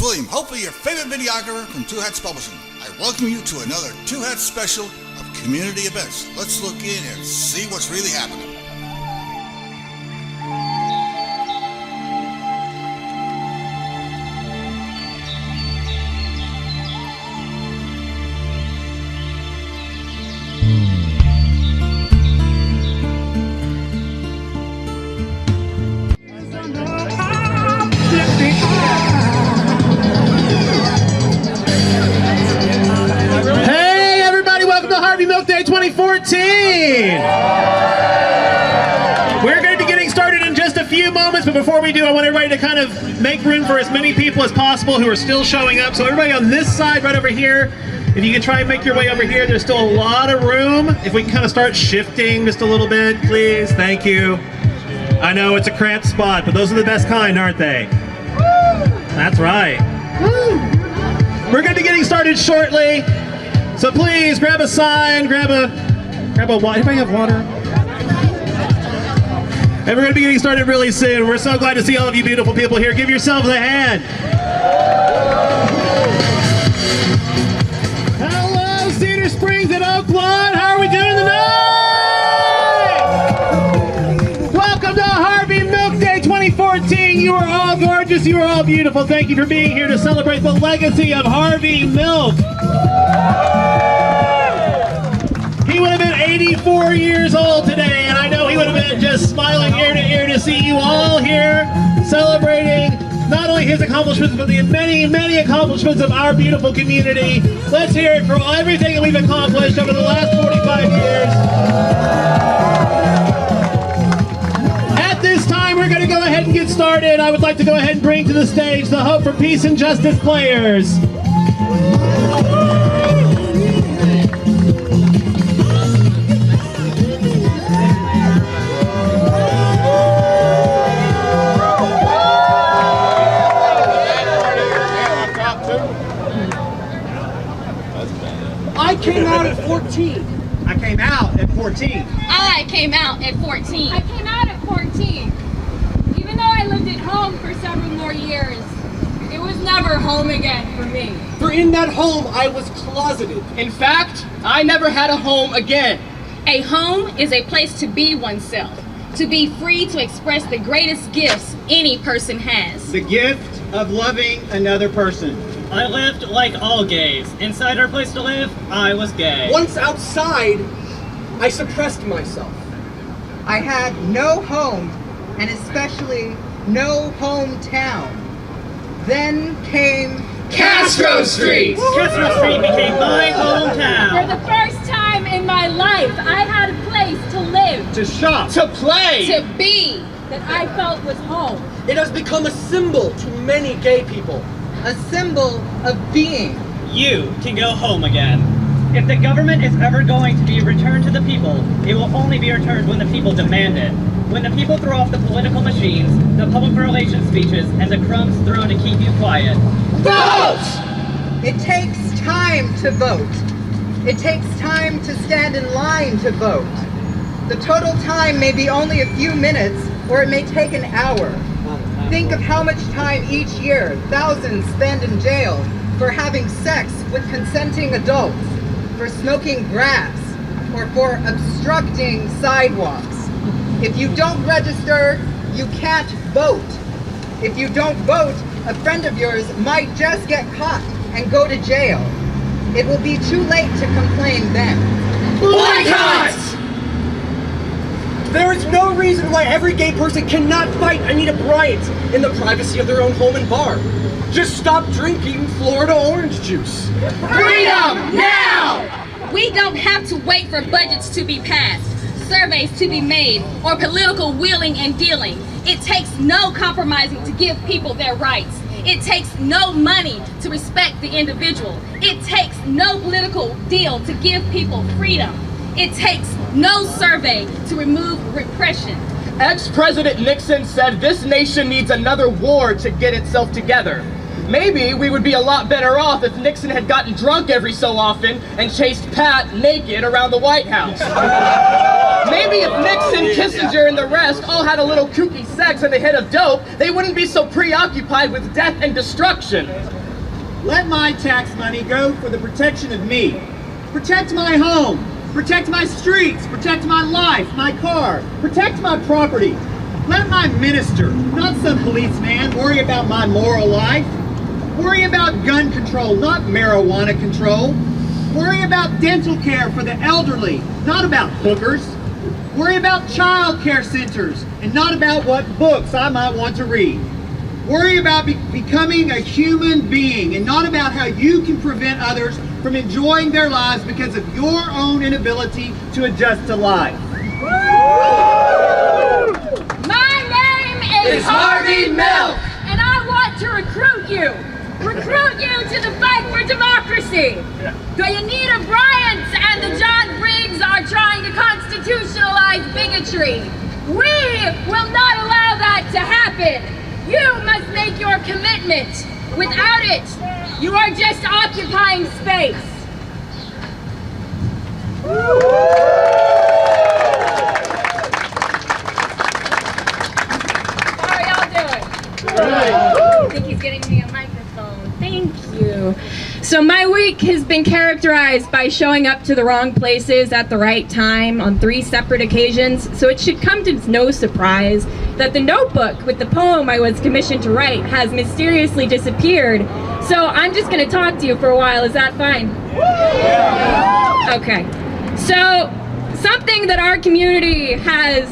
William, hopefully your favorite videographer from Two Hats Publishing. I welcome you to another Two Hats special of community events. Let's look in and see what's really happening. Hey everybody, welcome to Harvey Milk Day 2014! We're going to be getting started in just a few moments, but before we do, I want everybody to kind of make room for as many people as possible who are still showing up. So everybody on this side right over here, if you can try and make your way over here, there's still a lot of room. If we can kind of start shifting just a little bit, please. Thank you. I know it's a cramped spot, but those are the best kind, aren't they? That's right. We're going to be getting started shortly, so please grab a sign, grab a water. Anybody have water? And we're going to be getting started really soon. We're so glad to see all of you beautiful people here. Give yourselves a hand. Hello, Cedar Springs and Oakland. How are we doing tonight? Welcome to Harvey Milk Day 2014. You are all gorgeous. You are all beautiful. Thank you for being here to celebrate the legacy of Harvey Milk. He would have been 84 years old today, and I know he would have been just smiling ear to ear to see you all here celebrating not only his accomplishments, but the many, many accomplishments of our beautiful community. Let's hear it for everything that we've accomplished over the last 45 years. At this time, we're going to go ahead and get started. I would like to go ahead and bring to the stage the Hope for Peace and Justice players. I came out at 14. I came out at 14. I came out at 14. I came out at 14. Even though I lived at home for several more years, it was never home again for me. For in that home, I was closeted. In fact, I never had a home again. A home is a place to be oneself, to be free to express the greatest gifts any person has. The gift of loving another person. I lived like all gays. Inside our place to live, I was gay. Once outside, I suppressed myself. I had no home, and especially no hometown. Then came Castro Street! Castro Street became my For hometown. the first time in my life, I had a place to live, To shop. To play! To be. that I felt was home. It has become a symbol to many gay people. a symbol of being. You can go home again. If the government is ever going to be returned to the people, it will only be returned when the people demand it. When the people throw off the political machines, the public relations speeches, and the crumbs thrown to keep you quiet. Vote! It takes time to vote. It takes time to stand in line to vote. The total time may be only a few minutes, or it may take an hour. Think of how much time each year thousands spend in jail for having sex with consenting adults, for smoking grass, or for obstructing sidewalks. If you don't register, you can't vote. If you don't vote, a friend of yours might just get caught and go to jail. It will be too late to complain then. Boycott! There is no reason why every gay person cannot fight Anita Bryant in the privacy of their own home and bar. Just stop drinking Florida orange juice. Freedom now! We don't have to wait for budgets to be passed, surveys to be made, or political wheeling and dealing. It takes no compromising to give people their rights. It takes no money to respect the individual. It takes no political deal to give people freedom. It takes no survey to remove repression. Ex-President Nixon said this nation needs another war to get itself together. Maybe we would be a lot better off if Nixon had gotten drunk every so often and chased Pat naked around the White House. Maybe if Nixon, Kissinger, and the rest all had a little kooky sex and a hit of dope, they wouldn't be so preoccupied with death and destruction. Let my tax money go for the protection of me. Protect my home. Protect my streets. Protect my life, my car. Protect my property. Let my minister, not some policeman, worry about my moral life. Worry about gun control, not marijuana control. Worry about dental care for the elderly, not about hookers. Worry about child care centers, and not about what books I might want to read. Worry about becoming a human being, and not about how you can prevent others from enjoying their lives because of your own inability to adjust to life. My name is Harvey Milk, and I want to recruit you. Recruit you to the fight for democracy. The Anita Bryants and the John Briggs are trying to constitutionalize bigotry. We will not allow that to happen. You must make your commitment. Without it, you are just occupying space. How are y'all doing? I think he's getting me a microphone. Thank you. So my week has been characterized by showing up to the wrong places at the right time on 3 separate occasions, so it should come to no surprise that the notebook with the poem I was commissioned to write has mysteriously disappeared. So I'm just going to talk to you for a while. Is that fine? Okay. So something that our community has,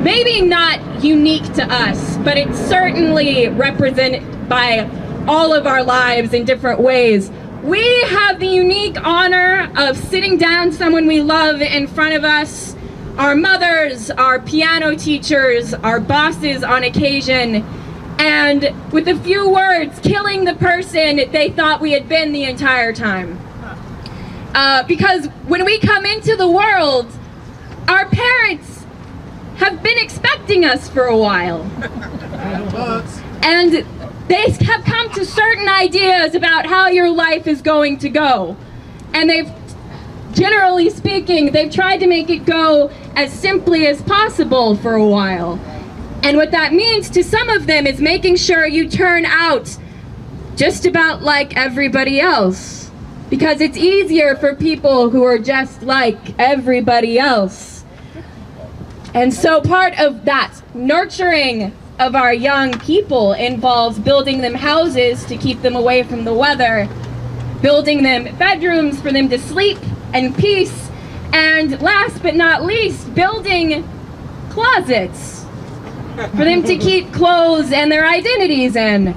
maybe not unique to us, but it's certainly represented by all of our lives in different ways. We have the unique honor of sitting down someone we love in front of us, our mothers, our piano teachers, our bosses on occasion, and with a few words, killing the person they thought we had been the entire time. Because when we come into the world, our parents have been expecting us for a while. And they have come to certain ideas about how your life is going to go. And they've, generally speaking, they've tried to make it go as simply as possible for a while. And what that means to some of them is making sure you turn out just about like everybody else. Because it's easier for people who are just like everybody else. And so part of that nurturing of our young people involves building them houses to keep them away from the weather, building them bedrooms for them to sleep in peace, and last but not least, building closets for them to keep clothes and their identities in.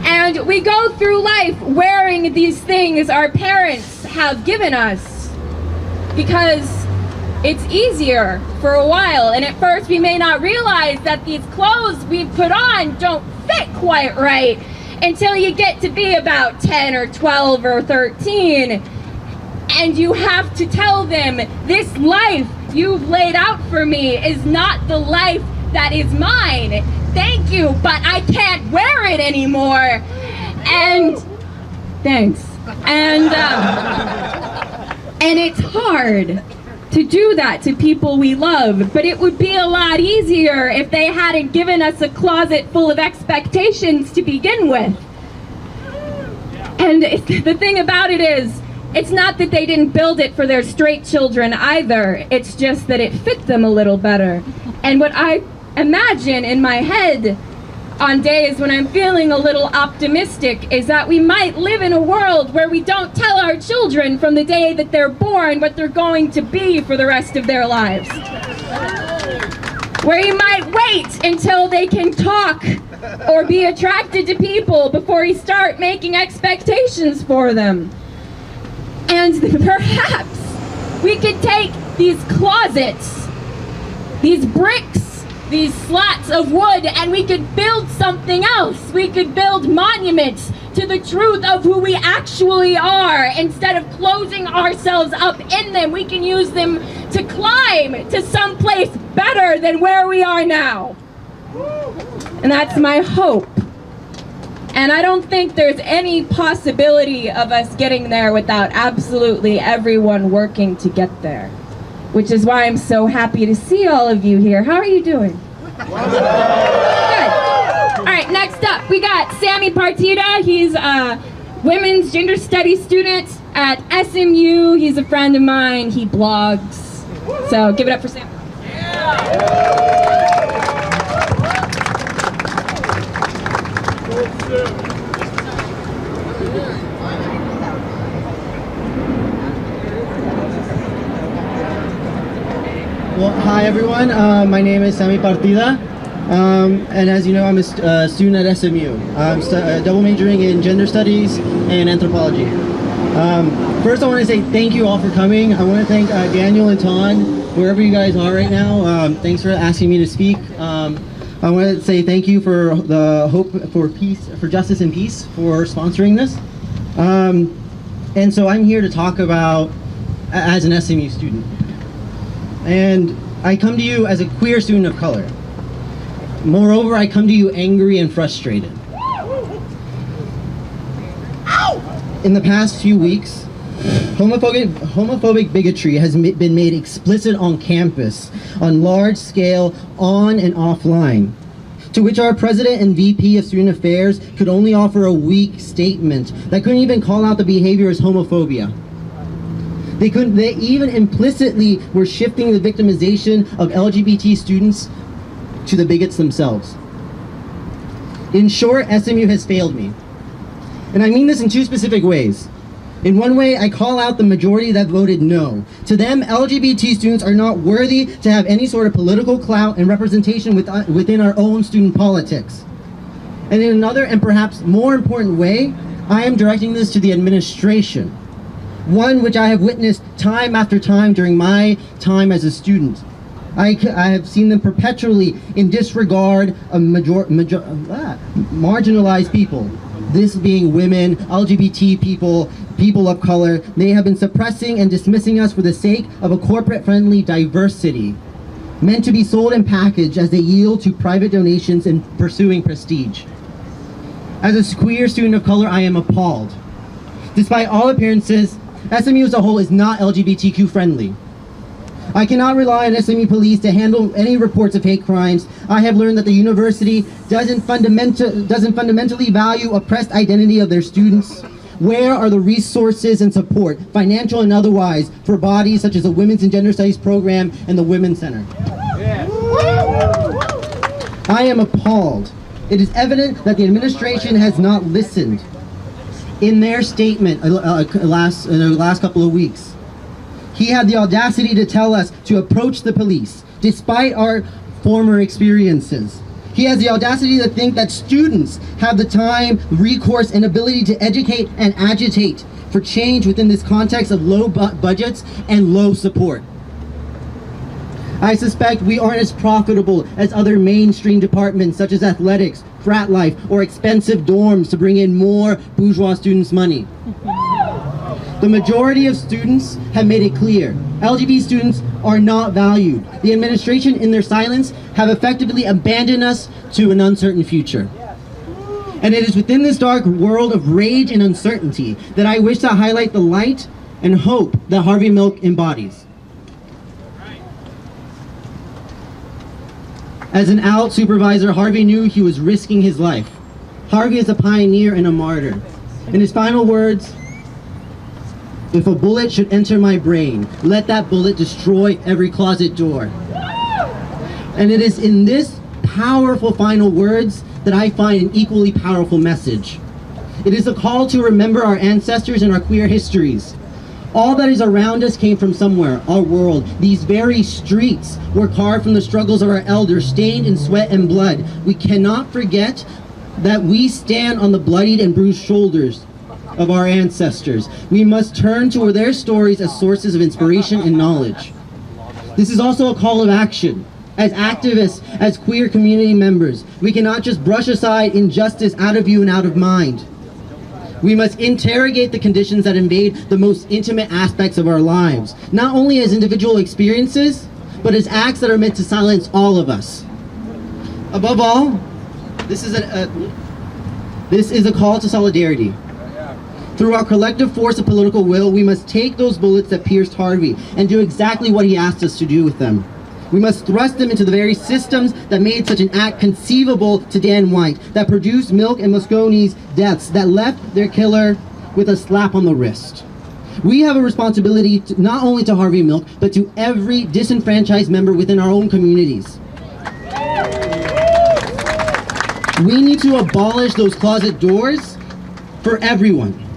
And we go through life wearing these things our parents have given us because it's easier for a while, and at first we may not realize that these clothes we've put on don't fit quite right until you get to be about 10 or 12 or 13, and you have to tell them, this life you've laid out for me is not the life that is mine. Thank you, but I can't wear it anymore. And thanks. And it's hard to do that to people we love, but it would be a lot easier if they hadn't given us a closet full of expectations to begin with. And the thing about it is, it's not that they didn't build it for their straight children either, it's just that it fit them a little better. And what I imagine in my head on days when I'm feeling a little optimistic is that we might live in a world where we don't tell our children from the day that they're born what they're going to be for the rest of their lives. Where you might wait until they can talk or be attracted to people before you start making expectations for them. And perhaps we could take these closets, these bricks, these slats of wood, and we could build something else. We could build monuments to the truth of who we actually are. Instead of closing ourselves up in them, we can use them to climb to some place better than where we are now. And that's my hope. And I don't think there's any possibility of us getting there without absolutely everyone working to get there. Which is why I'm so happy to see all of you here. How are you doing? Good. All right, next up, we got Sammi Partida. He's a women's gender studies student at SMU. He's a friend of mine. He blogs. So give it up for Sam. Well, hi everyone. My name is Sammi Partida, and as you know, I'm a student at SMU. I'm double majoring in gender studies and anthropology. First, I want to say thank you all for coming. I want to thank Daniel and Ton, wherever you guys are right now. Thanks for asking me to speak. I want to say thank you for the Hope for Peace, for Justice and Peace, for sponsoring this. And so I'm here to talk about as an SMU student. And I come to you as a queer student of color. Moreover, I come to you angry and frustrated. In the past few weeks, homophobic bigotry has been made explicit on campus, on large scale, on and offline, to which our president and VP of Student Affairs could only offer a weak statement that couldn't even call out the behavior as homophobia. They even implicitly were shifting the victimization of LGBT students to the bigots themselves. In short, SMU has failed me. And I mean this in two specific ways. In one way, I call out the majority that voted no. To them, LGBT students are not worthy to have any sort of political clout and representation within our own student politics. And in another and perhaps more important way, I am directing this to the administration. One which I have witnessed time after time during my time as a student. I have seen them perpetually in disregard of marginalized people. This being women, LGBT people, people of color. They have been suppressing and dismissing us for the sake of a corporate-friendly diversity, meant to be sold and packaged as they yield to private donations and pursuing prestige. As a queer student of color, I am appalled. Despite all appearances, SMU as a whole is not LGBTQ friendly. I cannot rely on SMU police to handle any reports of hate crimes. I have learned that the university doesn't fundamentally value oppressed identity of their students. Where are the resources and support, financial and otherwise, for bodies such as the Women's and Gender Studies program and the Women's Center? I am appalled. It is evident that the administration has not listened. In their statement in the last couple of weeks, he had the audacity to tell us to approach the police, despite our former experiences. He has the audacity to think that students have the time, recourse, and ability to educate and agitate for change within this context of low budgets and low support. I suspect we aren't as profitable as other mainstream departments such as athletics, frat life, or expensive dorms to bring in more bourgeois students' money. The majority of students have made it clear. LGBT students are not valued. The administration, in their silence, have effectively abandoned us to an uncertain future. And it is within this dark world of rage and uncertainty that I wish to highlight the light and hope that Harvey Milk embodies. As an out supervisor, Harvey knew he was risking his life. Harvey is a pioneer and a martyr. In his final words, "If a bullet should enter my brain, let that bullet destroy every closet door." And it is in this powerful final words that I find an equally powerful message. It is a call to remember our ancestors and our queer histories. All that is around us came from somewhere, our world. These very streets were carved from the struggles of our elders, stained in sweat and blood. We cannot forget that we stand on the bloodied and bruised shoulders of our ancestors. We must turn to their stories as sources of inspiration and knowledge. This is also a call of action. As activists, as queer community members, we cannot just brush aside injustice out of view and out of mind. We must interrogate the conditions that invade the most intimate aspects of our lives, not only as individual experiences, but as acts that are meant to silence all of us. Above all, this is This is a call to solidarity. Through our collective force of political will, we must take those bullets that pierced Harvey and do exactly what he asked us to do with them. We must thrust them into the very systems that made such an act conceivable to Dan White, that produced Milk and Moscone's deaths, that left their killer with a slap on the wrist. We have a responsibility not only to Harvey Milk, but to every disenfranchised member within our own communities. We need to abolish those closet doors for everyone.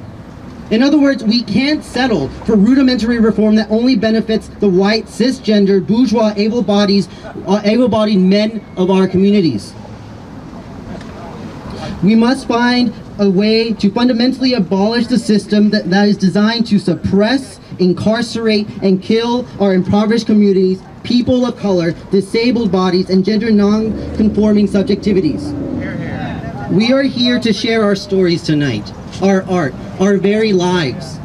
In other words, we can't settle for rudimentary reform that only benefits the white, cisgender, bourgeois, able-bodied men of our communities. We must find a way to fundamentally abolish the system that is designed to suppress, incarcerate, and kill our impoverished communities, people of color, disabled bodies, and gender non-conforming subjectivities. We are here to share our stories tonight, our art, our very lives.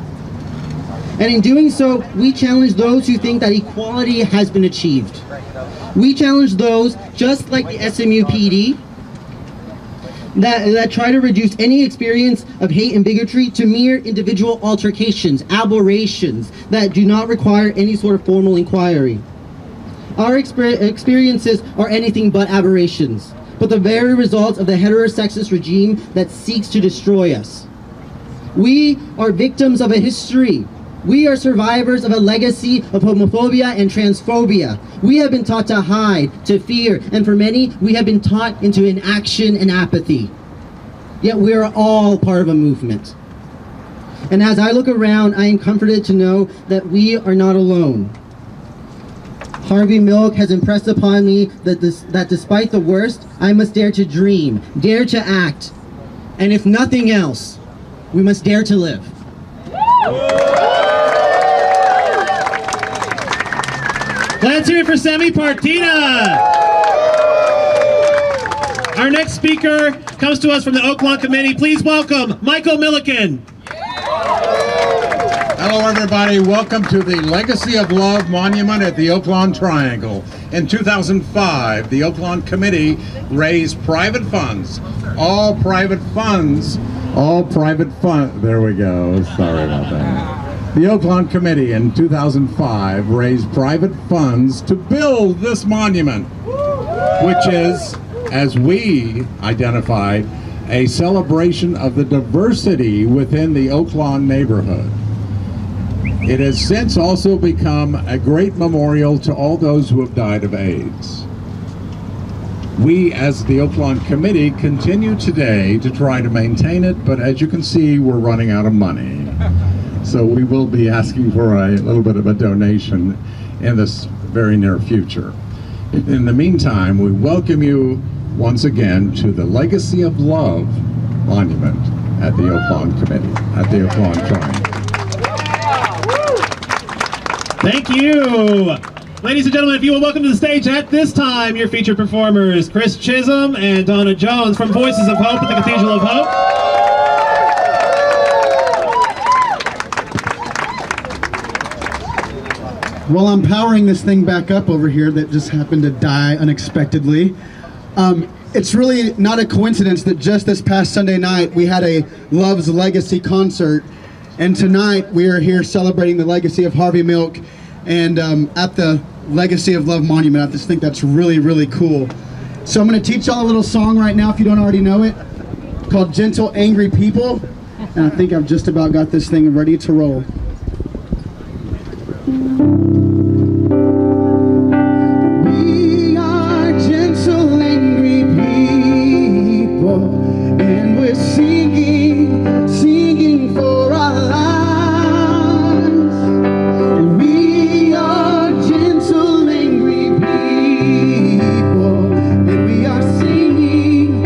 And in doing so, we challenge those who think that equality has been achieved. We challenge those, just like the SMU PD, that try to reduce any experience of hate and bigotry to mere individual altercations, aberrations, that do not require any sort of formal inquiry. Our experiences are anything but aberrations, but the very results of the heterosexist regime that seeks to destroy us. We are victims of a history. We are survivors of a legacy of homophobia and transphobia. We have been taught to hide, to fear, and for many, we have been taught into inaction and apathy. Yet we are all part of a movement. And as I look around, I am comforted to know that we are not alone. Harvey Milk has impressed upon me that despite the worst, I must dare to dream, dare to act, and if nothing else, we must dare to live. Let's hear it for Sammi Partida. Our next speaker comes to us from the Oaklawn Committee. Please welcome Michael Milliken. Hello everybody, welcome to the Legacy of Love Monument at the Oaklawn Triangle. In 2005, the Oaklawn Committee raised private funds, there we go, sorry about that. The Oaklawn Committee in 2005 raised private funds to build this monument, which is, as we identified, a celebration of the diversity within the Oaklawn neighborhood. It has since also become a great memorial to all those who have died of AIDS. We, as the Oaklawn Committee, continue today to try to maintain it, but as you can see, we're running out of money. So we will be asking for a little bit of a donation in this very near future. In the meantime, we welcome you once again to the Legacy of Love Monument at the Oaklawn Committee, at the Oaklawn Triangle. Thank you. Ladies and gentlemen, if you will welcome to the stage at this time your featured performers, Chris Chisholm and Donna Jones from Voices of Hope at the Cathedral of Hope. Well, I'm powering this thing back up over here that just happened to die unexpectedly. It's really not a coincidence that just this past Sunday night we had a Love's Legacy concert, and tonight we are here celebrating the legacy of Harvey Milk and at the Legacy of Love Monument. I just think that's really, really cool. So I'm going to teach y'all a little song right now, if you don't already know it, called Gentle Angry People, and I think I've just about got this thing ready to roll. We are gentle, angry people, and we're singing for our lives. We are gentle, angry people, and we are singing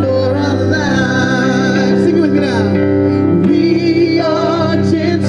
for our lives. Sing it with me now. We are gentle.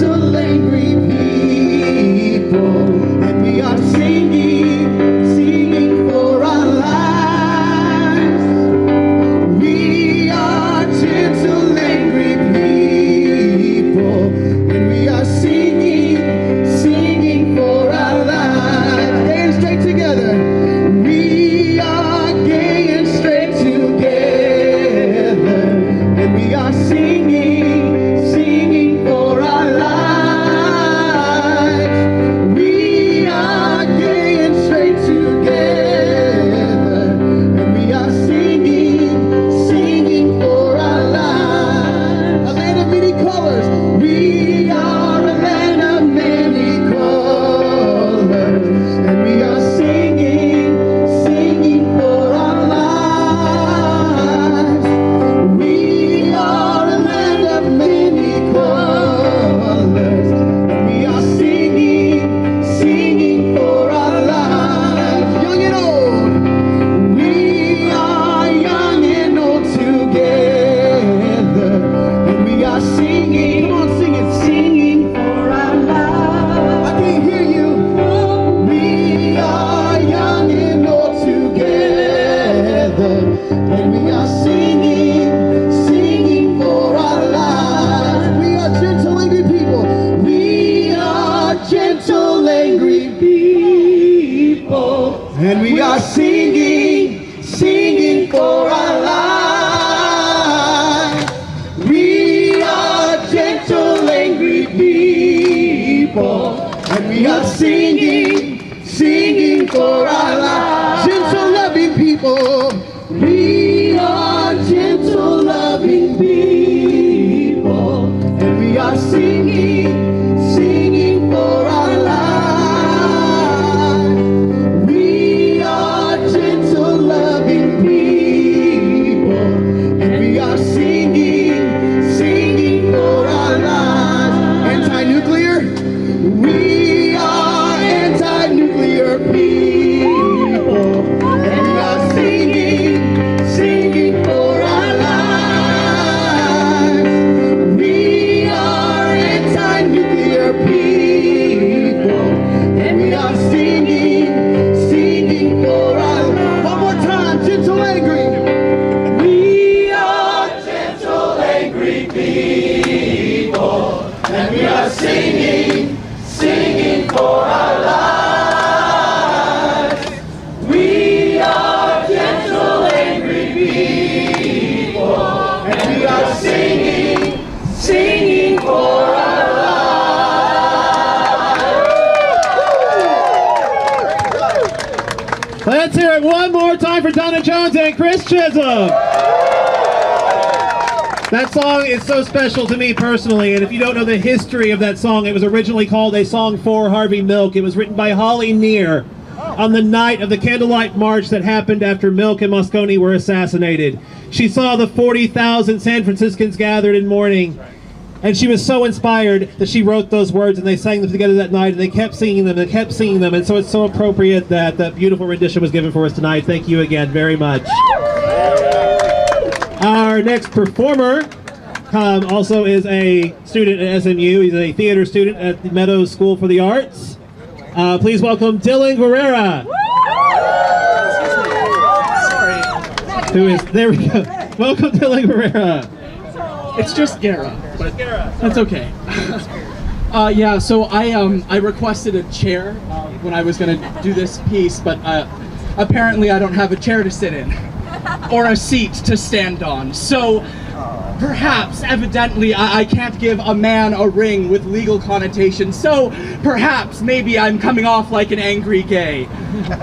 for our lives. Gentle, loving people. We are gentle, loving people. And we are singing, singing for our lives. We are gentle, loving people. And we are singing, singing for our lives. Anti-nuclear? We are anti-nuclear people. And we are singing, singing for our lives. We are anti-nuclear people. And we are singing, singing for our lives. One more time, gentle, angry. We are gentle, angry people. And we are singing, singing for our lives. We are gentle, angry people. And we are singing, singing for our lives. Let's hear it one more time for Donna Jones and Chris Chisholm. That song is so special to me personally, and if you don't know the history of that song, it was originally called A Song for Harvey Milk. It was written by Holly Near on the night of the candlelight march that happened after Milk and Moscone were assassinated. She saw the 40,000 San Franciscans gathered in mourning, and she was so inspired that she wrote those words, and they sang them together that night, and they kept singing them, and so it's so appropriate that that beautiful rendition was given for us tonight. Thank you again very much. Our next performer also is a student at SMU. He's a theater student at the Meadows School for the Arts. Please welcome Dylan Guerrera. Who is, there we go. Welcome Dylan Guerrera. It's just Guerra, but that's okay. Yeah, so I requested a chair when I was going to do this piece, but apparently I don't have a chair to sit in or a seat to stand on. So perhaps, evidently, I can't give a man a ring with legal connotations. So perhaps, maybe I'm coming off like an angry gay.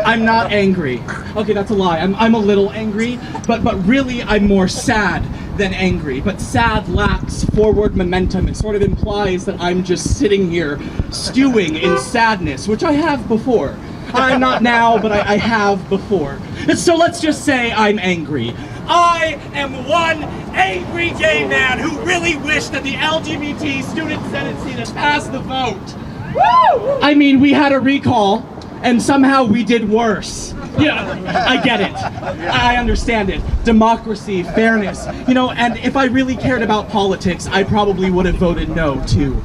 I'm not angry. Okay, that's a lie. I'm a little angry, but really I'm more sad than angry. But sad lacks forward momentum. It sort of implies that I'm just sitting here stewing in sadness, which I have before. I'm not now, but I have before. So let's just say I'm angry. I am one angry gay man who really wished that the LGBT student senate seat had passed the vote. Woo! I mean, we had a recall, and somehow we did worse. Yeah, I get it. I understand it. Democracy, fairness, and if I really cared about politics, I probably would have voted no, too.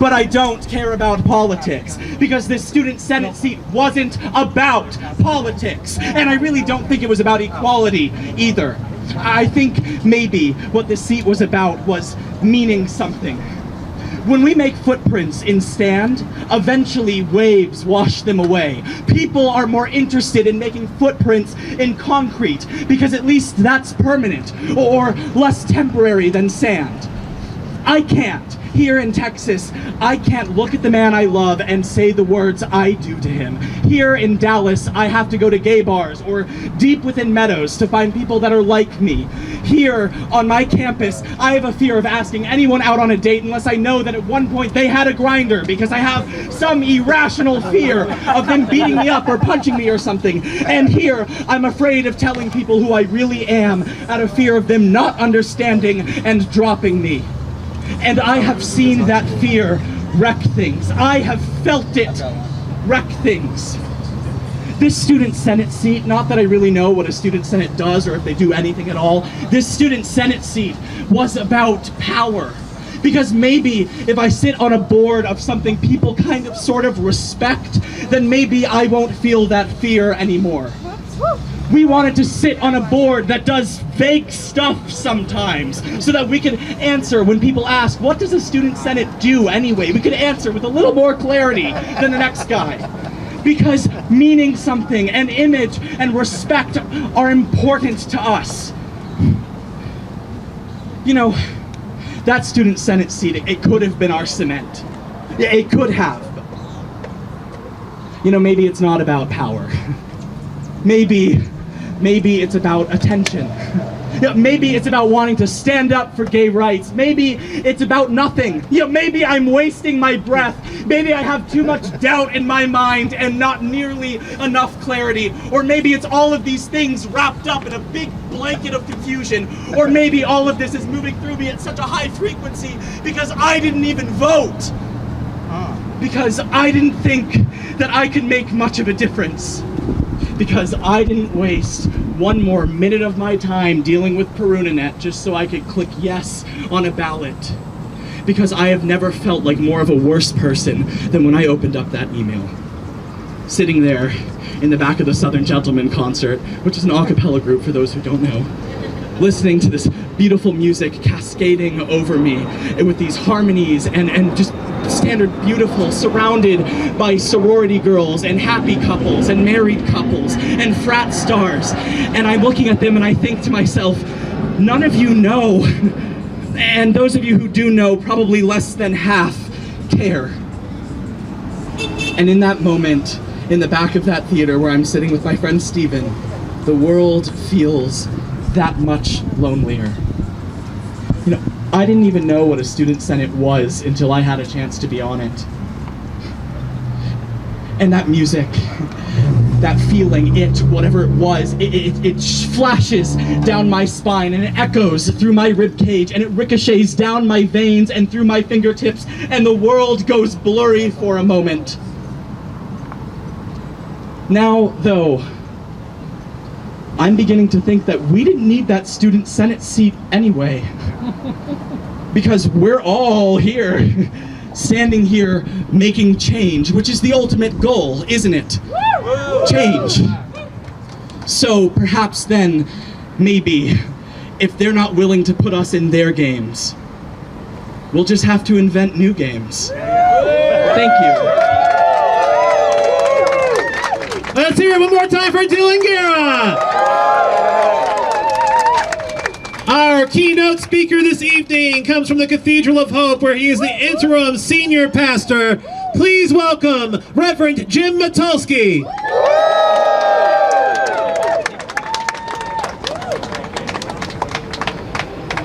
But I don't care about politics, because this student senate seat wasn't about politics, and I really don't think it was about equality, either. I think maybe what this seat was about was meaning something. When we make footprints in sand, eventually waves wash them away. People are more interested in making footprints in concrete because at least that's permanent or less temporary than sand. I can't. Here in Texas, I can't look at the man I love and say the words I do to him. Here in Dallas, I have to go to gay bars or deep within Meadows to find people that are like me. Here on my campus, I have a fear of asking anyone out on a date unless I know that at one point they had a grinder, because I have some irrational fear of them beating me up or punching me or something. And here, I'm afraid of telling people who I really am out of fear of them not understanding and dropping me. And I have seen that fear wreck things. I have felt it wreck things. This student senate seat, not that I really know what a student senate does or if they do anything at all, this student senate seat was about power. Because maybe if I sit on a board of something people kind of sort of respect, then maybe I won't feel that fear anymore. We wanted to sit on a board that does fake stuff sometimes, so that we could answer when people ask, what does a student senate do anyway? We could answer with a little more clarity than the next guy. Because meaning something and image and respect are important to us. That student senate seat, it could have been our cement. Yeah, it could have. maybe it's not about power. Maybe it's about attention. Maybe it's about wanting to stand up for gay rights. Maybe it's about nothing. Maybe I'm wasting my breath. Maybe I have too much doubt in my mind and not nearly enough clarity. Or maybe it's all of these things wrapped up in a big blanket of confusion. Or maybe all of this is moving through me at such a high frequency because I didn't even vote. Because I didn't think that I could make much of a difference. Because I didn't waste one more minute of my time dealing with Perunanet just so I could click yes on a ballot. Because I have never felt like more of a worse person than when I opened up that email. Sitting there in the back of the Southern Gentlemen concert, which is an a cappella group for those who don't know, listening to this beautiful music cascading over me and with these harmonies and just standard beautiful, surrounded by sorority girls and happy couples and married couples and frat stars. And I'm looking at them and I think to myself, none of you know, and those of you who do know, probably less than half care. And in that moment, in the back of that theater where I'm sitting with my friend Steven, the world feels that much lonelier. I didn't even know what a student senate was until I had a chance to be on it. And that music, that feeling, whatever it was, it flashes down my spine and it echoes through my rib cage and it ricochets down my veins and through my fingertips and the world goes blurry for a moment. Now, though, I'm beginning to think that we didn't need that student senate seat anyway. Because we're all here, standing here, making change, which is the ultimate goal, isn't it? Change. So perhaps then, maybe, if they're not willing to put us in their games, we'll just have to invent new games. Thank you. Let's hear it one more time for Dylan Guerra. Our keynote speaker this evening comes from the Cathedral of Hope, where he is the interim senior pastor. Please welcome Reverend Jim Matulski.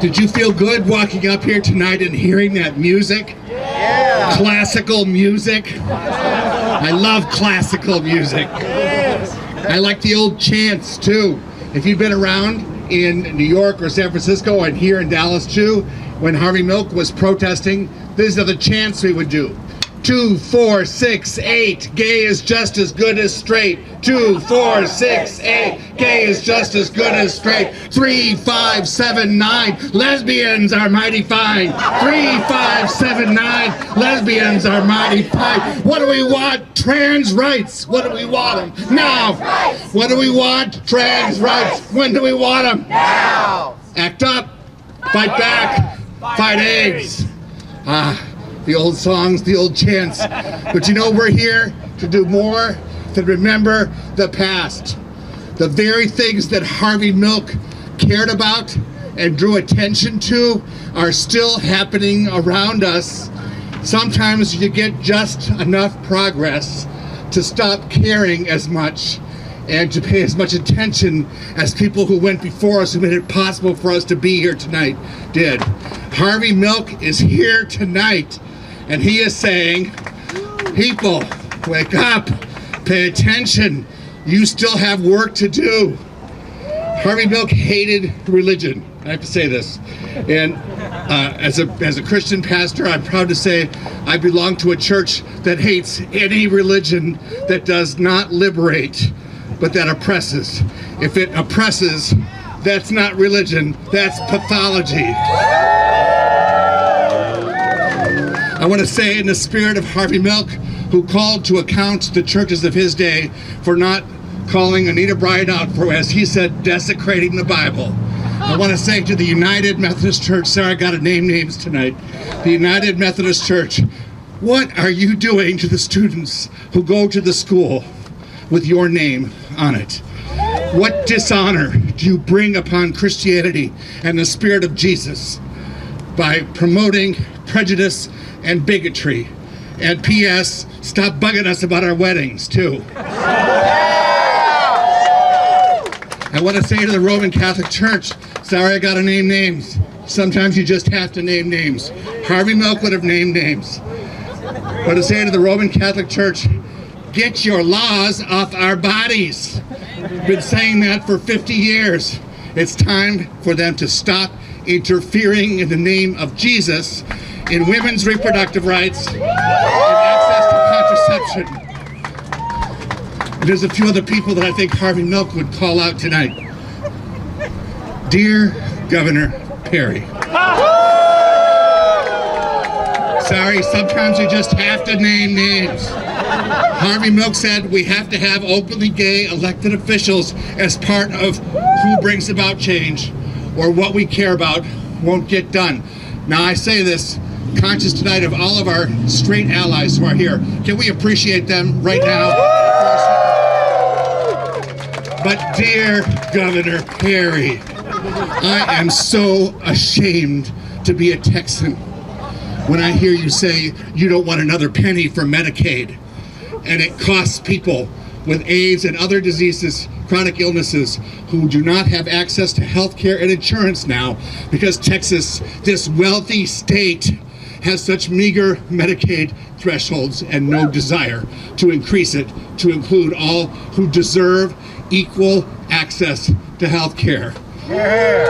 Did you feel good walking up here tonight and hearing that music? Yeah. Classical music. I love classical music. I like the old chants too. If you've been around in New York or San Francisco and here in Dallas too, when Harvey Milk was protesting, these are the chants we would do. 2, 4, 6, 8, gay is just as good as straight. 2, 4, 6, 8, gay is just as good as straight. 3, 5, 7, 9, lesbians are mighty fine. 3, 5, 7, 9, lesbians are mighty fine. What do we want? Trans rights. What do we want them? Now. What do we want? Trans rights. When do we want them? Now. Act up. Fight back. Fight AIDS. The old songs, the old chants. But we're here to do more than remember the past. The very things that Harvey Milk cared about and drew attention to are still happening around us. Sometimes you get just enough progress to stop caring as much and to pay as much attention as people who went before us, who made it possible for us to be here tonight, did. Harvey Milk is here tonight. And he is saying, people, wake up, pay attention. You still have work to do. Harvey Milk hated religion. I have to say this. And as a Christian pastor, I'm proud to say I belong to a church that hates any religion that does not liberate, but that oppresses. If it oppresses, that's not religion, that's pathology. I want to say, in the spirit of Harvey Milk, who called to account the churches of his day for not calling Anita Bryant out for, as he said, desecrating the Bible. I want to say to the United Methodist Church, sorry I got to name names tonight, the United Methodist Church, what are you doing to the students who go to the school with your name on it? What dishonor do you bring upon Christianity and the spirit of Jesus by promoting prejudice and bigotry And P.S., stop bugging us about our weddings, too. I want to say to the Roman Catholic Church, sorry I gotta name names. Sometimes you just have to name names. Harvey Milk would have named names. But to say to the Roman Catholic Church, get your laws off our bodies. Been saying that for 50 years. It's time for them to stop interfering in the name of Jesus in women's reproductive rights and access to contraception. There's a few other people that I think Harvey Milk would call out tonight. Dear Governor Perry. Sorry, sometimes you just have to name names. Harvey Milk said we have to have openly gay elected officials as part of who brings about change, or what we care about won't get done. Now I say this, conscious tonight of all of our straight allies who are here. Can we appreciate them right now? But dear Governor Perry, I am so ashamed to be a Texan when I hear you say you don't want another penny for Medicaid, and it costs people with AIDS and other diseases, chronic illnesses, who do not have access to health care and insurance now because Texas, this wealthy state, has such meager Medicaid thresholds and no desire to increase it to include all who deserve equal access to health care.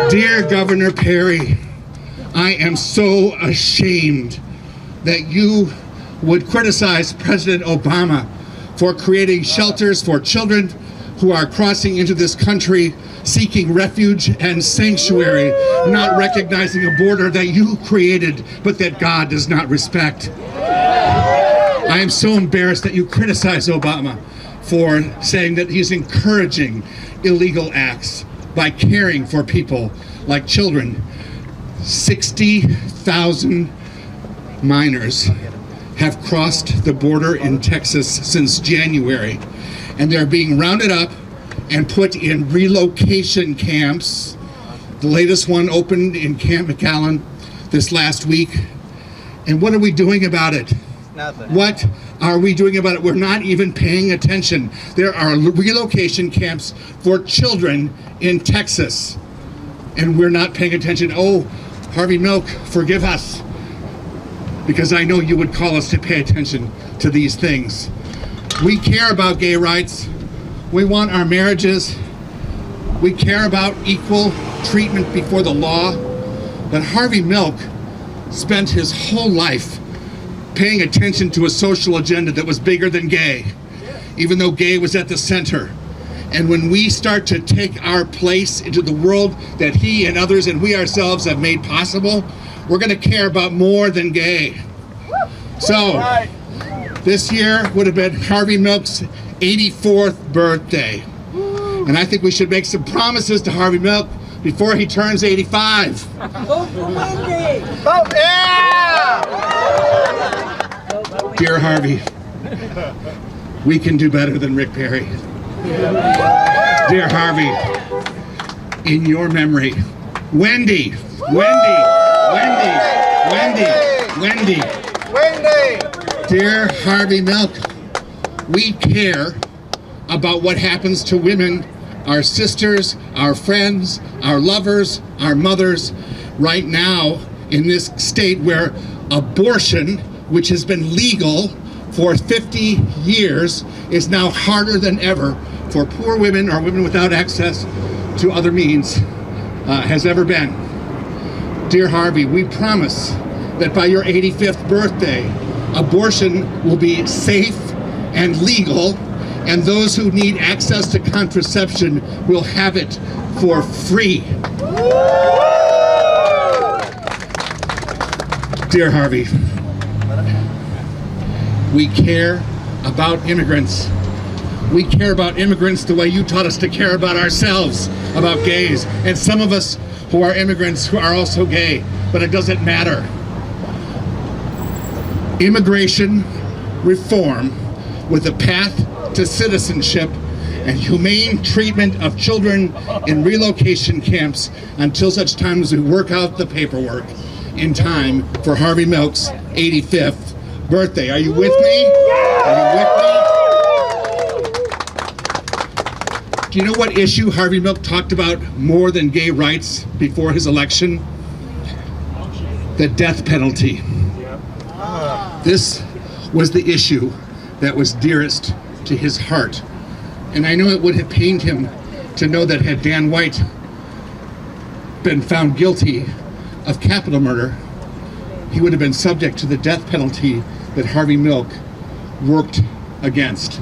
Dear Governor Perry, I am so ashamed that you would criticize President Obama for creating shelters for children who are crossing into this country seeking refuge and sanctuary, not recognizing a border that you created but that God does not respect. I am so embarrassed that you criticize Obama for saying that he's encouraging illegal acts by caring for people like children. 60,000 minors have crossed the border in Texas since January, and they're being rounded up and put in relocation camps. The latest one opened in Camp McAllen this last week. And what are we doing about it? Nothing. What are we doing about it? We're not even paying attention. There are relocation camps for children in Texas, and we're not paying attention. Oh, Harvey Milk, forgive us, because I know you would call us to pay attention to these things. We care about gay rights. We want our marriages. We care about equal treatment before the law. But Harvey Milk spent his whole life paying attention to a social agenda that was bigger than gay, even though gay was at the center. And when we start to take our place into the world that he and others and we ourselves have made possible, we're going to care about more than gay. So, this year would have been Harvey Milk's 84th birthday. And I think we should make some promises to Harvey Milk before he turns 85. Vote for Wendy! Vote, yeah! Dear Harvey, we can do better than Rick Perry. Dear Harvey, in your memory, Wendy. Dear Harvey Milk, we care about what happens to women, our sisters, our friends, our lovers, our mothers, right now in this state where abortion, which has been legal for 50 years, is now harder than ever for poor women or women without access to other means has ever been. Dear Harvey, we promise that by your 85th birthday, abortion will be safe and legal, and those who need access to contraception will have it for free. Dear Harvey, we care about immigrants. We care about immigrants the way you taught us to care about ourselves, about gays, and some of us who are immigrants who are also gay, but it doesn't matter. Immigration reform with a path to citizenship and humane treatment of children in relocation camps until such time as we work out the paperwork in time for Harvey Milk's 85th birthday. Are you with me? Are you with me? Do you know what issue Harvey Milk talked about more than gay rights before his election? The death penalty. This was the issue that was dearest to his heart. And I know it would have pained him to know that had Dan White been found guilty of capital murder, he would have been subject to the death penalty that Harvey Milk worked against.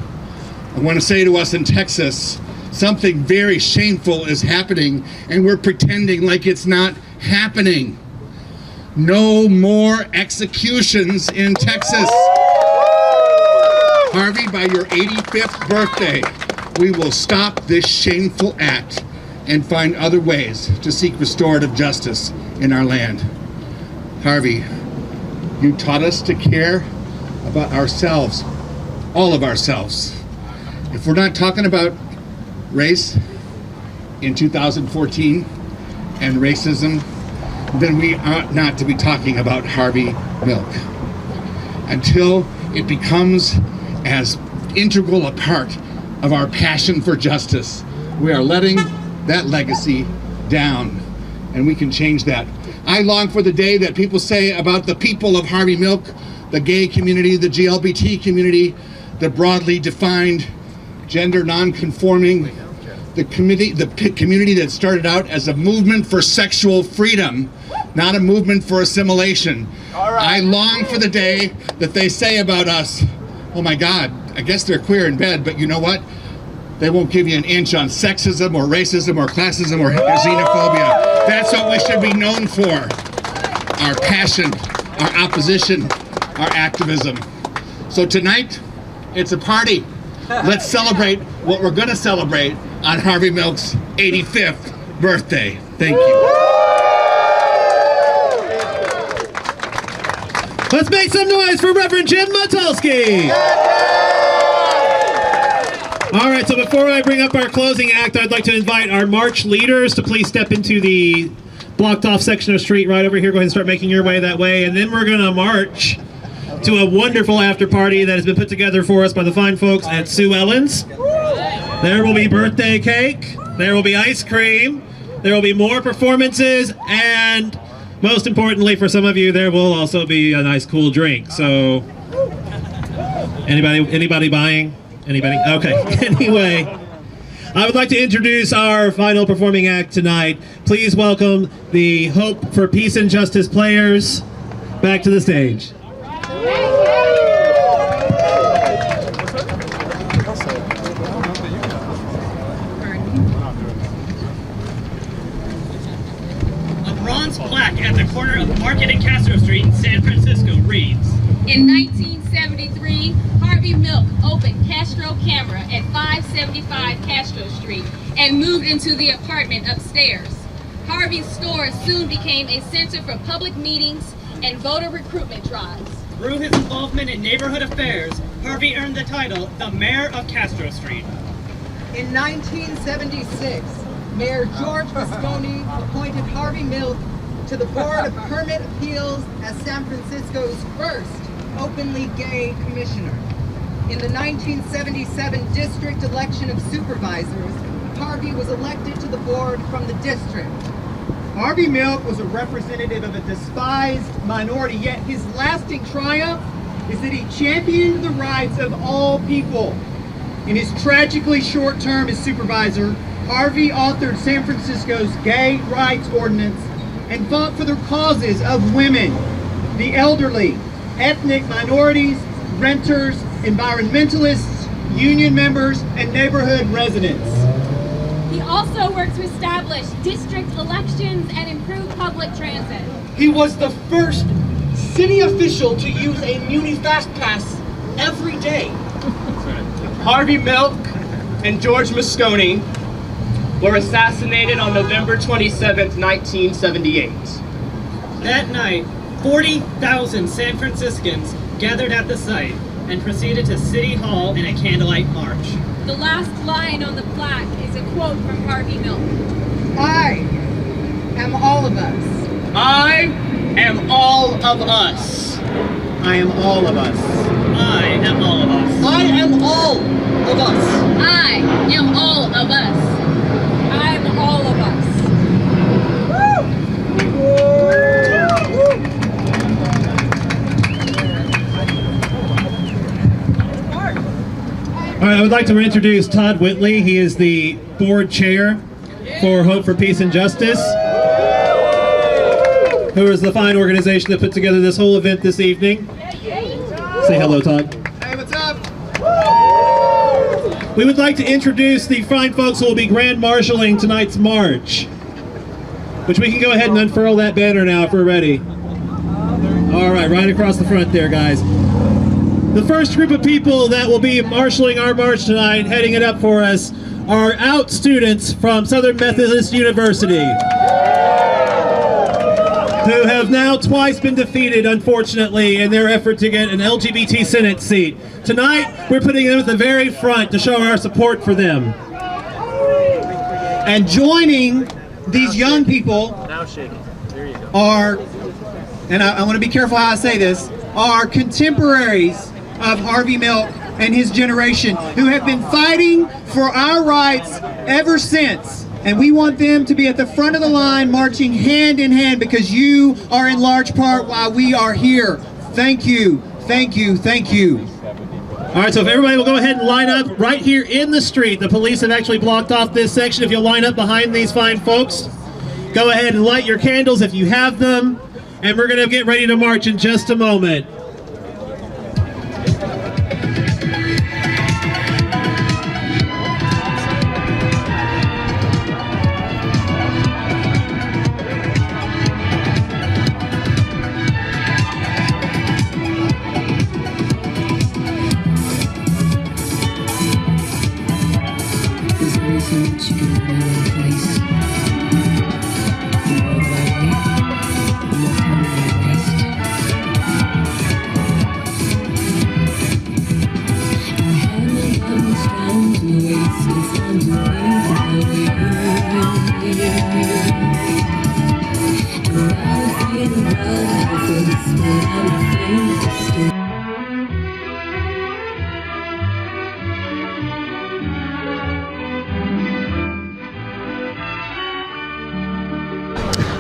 I want to say to us in Texas, something very shameful is happening, and we're pretending like it's not happening. No more executions in Texas. Harvey, by your 85th birthday, we will stop this shameful act and find other ways to seek restorative justice in our land. Harvey, you taught us to care about ourselves, all of ourselves. If we're not talking about race in 2014 and racism, then we ought not to be talking about Harvey Milk. Until it becomes as integral a part of our passion for justice, we are letting that legacy down, and we can change that. I long for the day that people say about the people of Harvey Milk, the gay community, the GLBT community, the broadly defined gender non-conforming, the community that started out as a movement for sexual freedom, not a movement for assimilation. I long for the day that they say about us, oh my God, I guess they're queer in bed, but you know what? They won't give you an inch on sexism or racism or classism or xenophobia. That's what we should be known for. Our passion, our opposition, our activism. So tonight, it's a party. Let's celebrate what we're going to celebrate on Harvey Milk's 85th birthday. Thank you. Let's make some noise for Reverend Jim Matulski. All right, so before I bring up our closing act, I'd like to invite our march leaders to please step into the blocked off section of street right over here. Go ahead and start making your way that way. And then we're going to march to a wonderful after party that has been put together for us by the fine folks at Sue Ellen's. There will be birthday cake. There will be ice cream. There will be more performances. And most importantly for some of you, there will also be a nice cool drink. So anybody buying? Anybody? Okay. Anyway, I would like to introduce our final performing act tonight. Please welcome the Hope for Peace and Justice players back to the stage. A bronze plaque at the corner of Market and Castro Street in San Francisco reads, In 1973, Harvey Milk opened Castro Camera at 575 Castro Street and moved into the apartment upstairs. Harvey's store soon became a center for public meetings and voter recruitment drives. Through his involvement in neighborhood affairs, Harvey earned the title the Mayor of Castro Street. In 1976, Mayor George Moscone appointed Harvey Milk to the Board of Permit Appeals as San Francisco's first openly gay commissioner. In the 1977 district election of supervisors, Harvey was elected to the board from the district. Harvey Milk was a representative of a despised minority, yet his lasting triumph is that he championed the rights of all people. In his tragically short term as supervisor, Harvey authored San Francisco's gay rights ordinance and fought for the causes of women, the elderly, ethnic minorities, renters, environmentalists, union members, and neighborhood residents. He also worked to establish district elections and improve public transit. He was the first city official to use a Muni Fast Pass every day. Harvey Milk and George Moscone were assassinated on November 27, 1978. That night, 40,000 San Franciscans gathered at the site and proceeded to City Hall in a candlelight march. The last line on the plaque is a quote from Harvey Milk. I am all of us. I am all of us. I am all of us. I am all of us. I am all of us. I am all of us. I'm all of us. All right, I would like to introduce Todd Whitley. He is the board chair for Hope for Peace and Justice, who is the fine organization that put together this whole event this evening. Say hello, Todd. Hey, what's up? We would like to introduce the fine folks who will be grand marshaling tonight's march, which we can go ahead and unfurl that banner now if we're ready. All right, right across the front there, guys. The first group of people that will be marshaling our march tonight, heading it up for us, are out students from Southern Methodist University, who have now twice been defeated, unfortunately, in their effort to get an LGBT Senate seat. Tonight, we're putting them at the very front to show our support for them. And joining these young people are, and I want to be careful how I say this, are contemporaries of Harvey Milk and his generation who have been fighting for our rights ever since. And we want them to be at the front of the line marching hand in hand because you are in large part why we are here. Thank you, thank you, thank you. All right, so if everybody will go ahead and line up right here in the street. The police have actually blocked off this section. If you'll line up behind these fine folks, go ahead and light your candles if you have them. And we're gonna get ready to march in just a moment.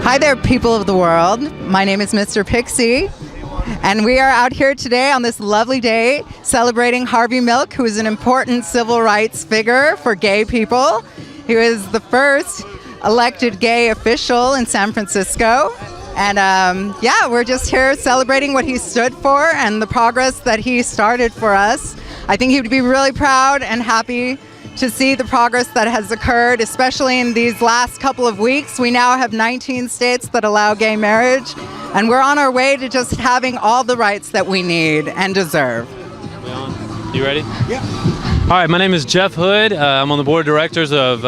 Hi there, people of the world. My name is Mr. Pixie, and we are out here today on this lovely day celebrating Harvey Milk, who is an important civil rights figure for gay people. He was the first elected gay official in San Francisco. And yeah, we're just here celebrating what he stood for and the progress that he started for us. I think he would be really proud and happy to see the progress that has occurred, especially in these last couple of weeks. We now have 19 states that allow gay marriage, and we're on our way to just having all the rights that we need and deserve. You ready? Yeah. All right, my name is Jeff Hood. I'm on the board of directors of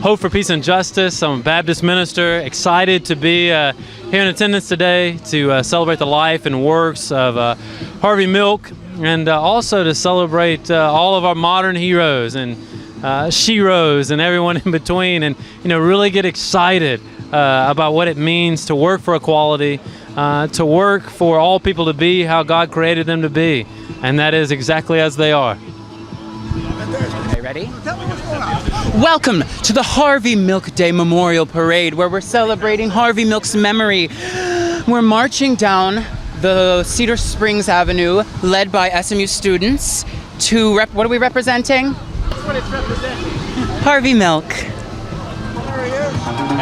Hope for Peace and Justice. I'm a Baptist minister, excited to be here in attendance today to celebrate the life and works of Harvey Milk, and also to celebrate all of our modern heroes and sheroes and everyone in between, and really get excited about what it means to work for equality, to work for all people to be how God created them to be, and that is exactly as they are. Okay, ready? Welcome to the Harvey Milk Day Memorial Parade, where we're celebrating Harvey Milk's memory. We're marching down the Cedar Springs Avenue, led by SMU students, to what are we representing? That's what it's representing. Harvey Milk. How are you?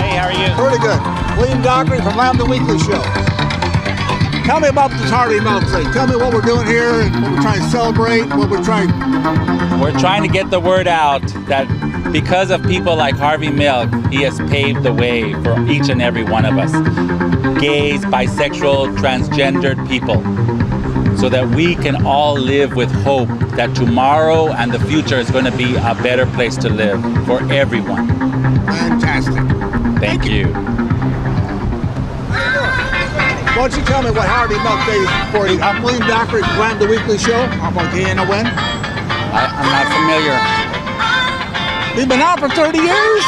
Hey, how are you? Pretty good. William Dockery from Lamb the Weekly Show. Tell me about this Harvey Milk thing. Tell me what we're doing here and what we're trying to celebrate, what we're trying. We're trying to get the word out that because of people like Harvey Milk, he has paved the way for each and every one of us. Gays, bisexual, transgendered people. So that we can all live with hope that tomorrow and the future is going to be a better place to live for everyone. Fantastic. Thank you. Why don't you tell me what Harvey Milk Day is for you? I'm William Dockery from Lamb the Weekly Show. I'm on KNON. I'm not familiar. We've been out for 30 years.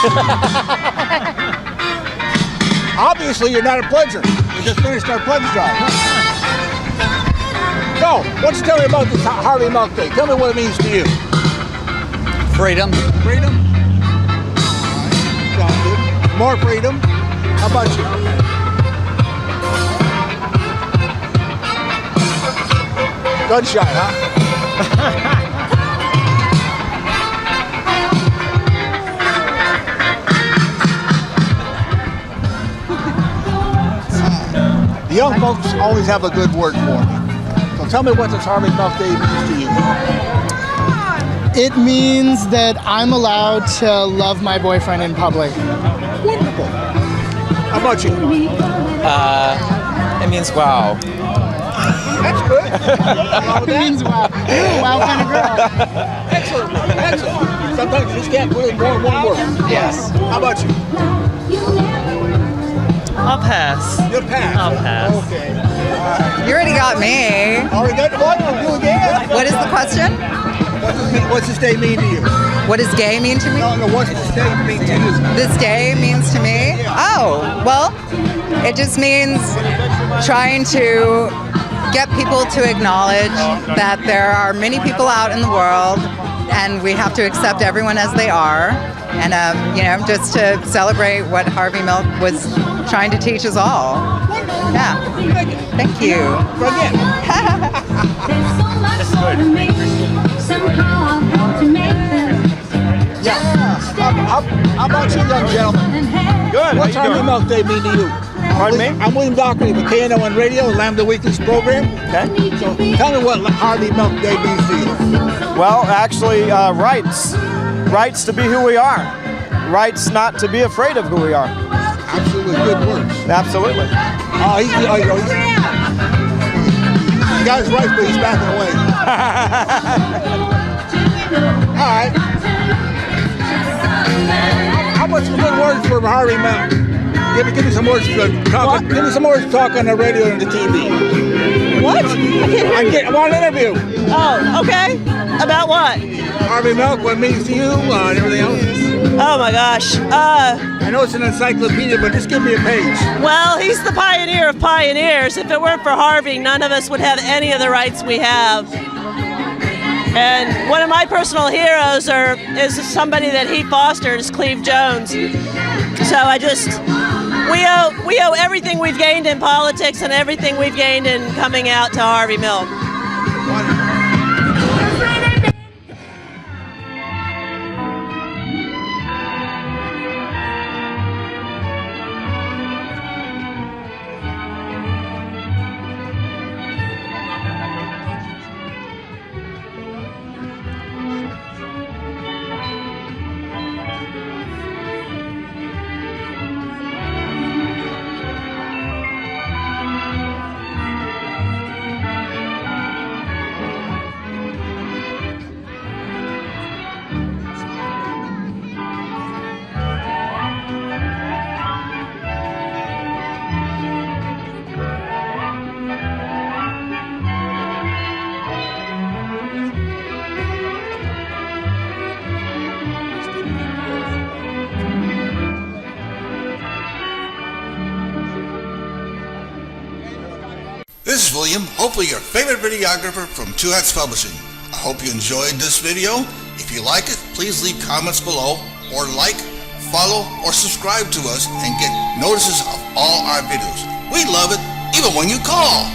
Obviously, you're not a pledger. We just finished our pledge drive. So, why don't you tell me about this Harvey Milk Day? Tell me what it means to you. Freedom. Freedom? Sounds good. More freedom. How about you? Gunshot, huh? The young folks always have a good word for me. So tell me what this Harvey Milk Day means to you. It means that I'm allowed to love my boyfriend in public. Wonderful. How about you? It means wow. That's good. It means wow. Wow kind of girl. Excellent. Excellent. Sometimes you just can't put in more than one word. Yes. How about you? I'll pass. You'll pass. I'll pass. Okay. You already got me. Already got what? You again? What is the question? What's this day mean to you? What does gay mean to me? No, what's this day mean to you? This day means to me? Oh, well, it just means trying to get people to acknowledge that there are many people out in the world and we have to accept everyone as they are. And, just to celebrate what Harvey Milk was trying to teach us all. Yeah. Thank you. How about you, young gentlemen? Good. What's Harvey Milk Day mean to you? Pardon me? I'm William Dockery with KNON Radio, Lambda Weekly's program. Okay. So tell me what Harvey Milk Day means to you. Well, actually, rights. Rights to be who we are. Rights not to be afraid of who we are. Absolutely good words. Absolutely. He got his right, but he's backing away. All right. How much good words for Harvey Milk? Give me some words to talk. Give me some words to talk on the radio and the TV. What? I want an interview. Oh, okay. About what? Harvey Milk, what it means to you, and everything else. Oh my gosh. I know it's an encyclopedia, but just give me a page. Well, he's the pioneer of pioneers. If it weren't for Harvey, none of us would have any of the rights we have. And one of my personal heroes is somebody that he fostered, is Cleve Jones. So we owe everything we've gained in politics and everything we've gained in coming out to Harvey Milk. This is William, hopefully your favorite videographer from Two Hats Publishing. I hope you enjoyed this video. If you like it, please leave comments below, or like, follow, or subscribe to us and get notices of all our videos. We love it, even when you call.